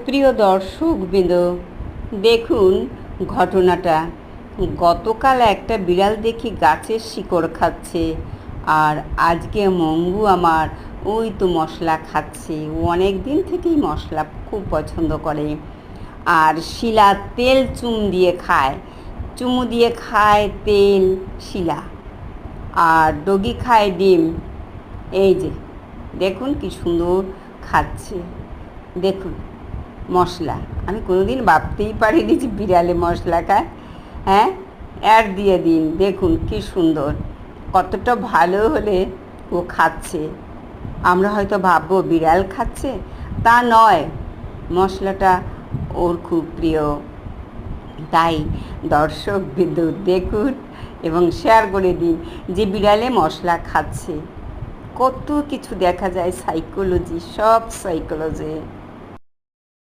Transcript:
প্রিয় দর্শকবৃন্দ, দেখুন ঘটনাটা। গতকাল একটা বিড়াল দেখি গাছের শিকড় খাচ্ছে, আর আজকে মঙ্গু আমার ওই তো মশলা খাচ্ছে। ও অনেক দিন থেকেই মশলা খুব পছন্দ করে। আর শিলা তেল চুমু দিয়ে খায় তেল শিলা। আর ডগি খায় ডিম। এই যে দেখুন কি সুন্দর খাচ্ছে। দেখুন মশলা, আমি কোনোদিন ভাবতেই পারিনি যে বিড়ালে মশলা খায়। হ্যাঁ, অ্যাড দিয়ে দিন, দেখুন কি সুন্দর, কতটা ভালো হলে ও খাচ্ছে। আমরা হয়তো ভাববো বিড়াল খাচ্ছে, তা নয়, মশলাটা ওর খুব প্রিয়। তাই দর্শক বিদ্যুৎ দেখুন এবং শেয়ার করে দিন যে বিড়ালে মশলা খাচ্ছে। কত কিছু দেখা যায়, সাইকোলজি, সব সাইকোলজি।